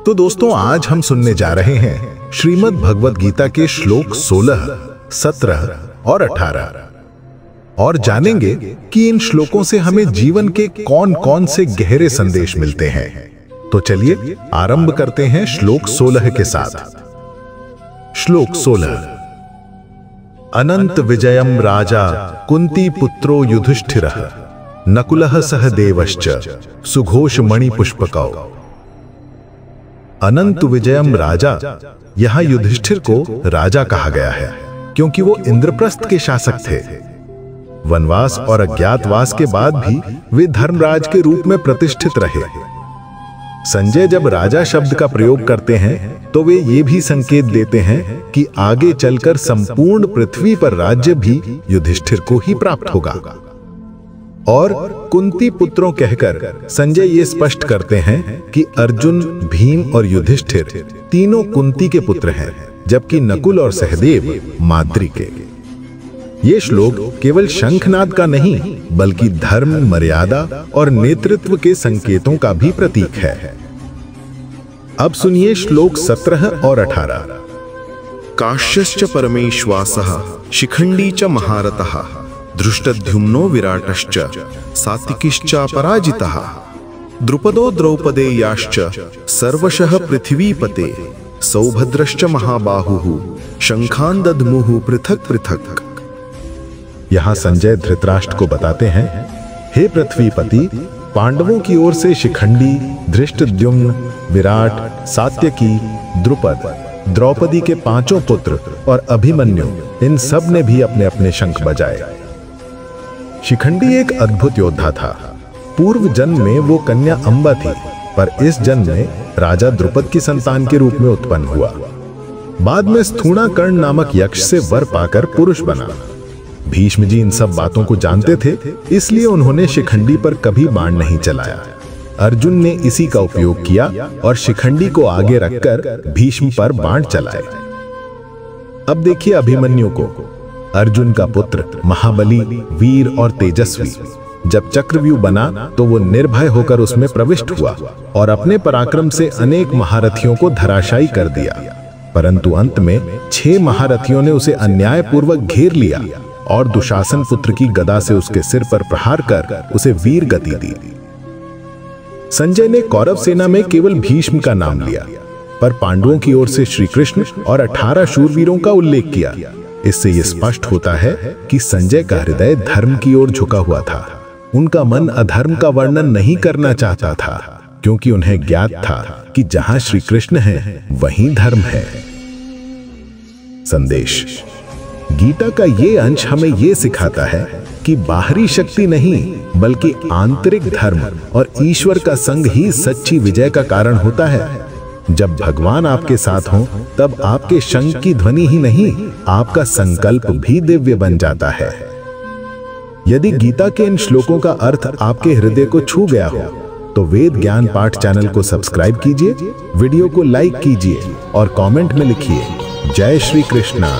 तो दोस्तों, आज हम सुनने जा रहे हैं श्रीमद् भगवद गीता के श्लोक 16, 17 और 18 और जानेंगे कि इन श्लोकों से हमें जीवन के कौन कौन से गहरे संदेश मिलते हैं। तो चलिए आरंभ करते हैं श्लोक 16 के साथ। श्लोक 16। अनंत विजयम राजा कुंती पुत्रो युधिष्ठिरः नकुलः सह देवश्च सुघोष मणि पुष्पकौ। अनंत विजयम राजा, यहां युधिष्ठिर को राजा कहा गया है क्योंकि वो इंद्रप्रस्थ के शासक थे। वनवास और अज्ञातवास के बाद भी वे धर्मराज के रूप में प्रतिष्ठित रहे। संजय जब राजा शब्द का प्रयोग करते हैं तो वे ये भी संकेत देते हैं कि आगे चलकर संपूर्ण पृथ्वी पर राज्य भी युधिष्ठिर को ही प्राप्त होगा। और कुंती पुत्रों कहकर संजय ये स्पष्ट करते हैं कि अर्जुन, भीम और युधिष्ठिर तीनों कुंती के पुत्र हैं, जबकि नकुल और सहदेव माद्री के। ये श्लोक केवल शंखनाद का नहीं बल्कि धर्म, मर्यादा और नेतृत्व के संकेतों का भी प्रतीक है। अब सुनिए श्लोक 17 और 18। काश्यश्च परमेश्वासः शिखंडी च महारथः धृष्टद्युम्नो विराटश्च सात्विकिश्च पराजितः द्रुपदो द्रौपदेयाश्च सर्वशः पृथ्वीपते सौभद्रश्च महाबाहुः शंखान् दद्मुः पृथक पृथक। यहां संजय धृतराष्ट्र को बताते हैं, हे पृथ्वीपति, पांडवों की ओर से शिखंडी, धृष्टद्युम्न, विराट, सात्यकी, द्रुपद, द्रौपदी के 5 पुत्र और अभिमन्यु, इन सब ने भी अपने अपने शंख बजाए। शिखंडी एक अद्भुत योद्धा था। पूर्व जन्म में वो कन्या अंबा थी, पर इस जन्म में राजा द्रुपद की संतान के रूप में उत्पन्न हुआ। बाद में स्थूणाकर्ण नामक यक्ष से वर पाकर पुरुष बना। भीष्म जी इन सब बातों को जानते थे, इसलिए उन्होंने शिखंडी पर कभी बाण नहीं चलाया। अर्जुन ने इसी का उपयोग किया और शिखंडी को आगे रखकर भीष्म पर बाण चलाए। अब देखिए अभिमन्यु को, अर्जुन का पुत्र, महाबली, वीर और तेजस्वी। जब चक्रव्यूह बना तो वो निर्भय होकर उसमें प्रविष्ट हुआ और अपने पराक्रम से अनेक महारथियों को धराशायी कर दिया। परंतु अंत में 6 महारथियों ने उसे अन्यायपूर्वक घेर लिया और दुशासन पुत्र की गदा से उसके सिर पर प्रहार कर उसे वीर गति दी। संजय ने कौरव सेना में केवल भीष्म का नाम लिया, पर पांडवों की ओर से श्री कृष्ण और 18 शूरवीरों का उल्लेख किया। इससे यह स्पष्ट होता है कि संजय का हृदय धर्म की ओर झुका हुआ था। उनका मन अधर्म का वर्णन नहीं करना चाहता था, क्योंकि उन्हें ज्ञात था कि जहां श्री कृष्ण है वहीं धर्म है। संदेश: गीता का ये अंश हमें ये सिखाता है कि बाहरी शक्ति नहीं बल्कि आंतरिक धर्म और ईश्वर का संग ही सच्ची विजय का कारण होता है। जब भगवान आपके साथ हों, तब आपके शंख की ध्वनि ही नहीं, आपका संकल्प भी दिव्य बन जाता है। यदि गीता के इन श्लोकों का अर्थ आपके हृदय को छू गया हो, तो वेद ज्ञान पाठ चैनल को सब्सक्राइब कीजिए, वीडियो को लाइक कीजिए और कमेंट में लिखिए, जय श्री कृष्णा।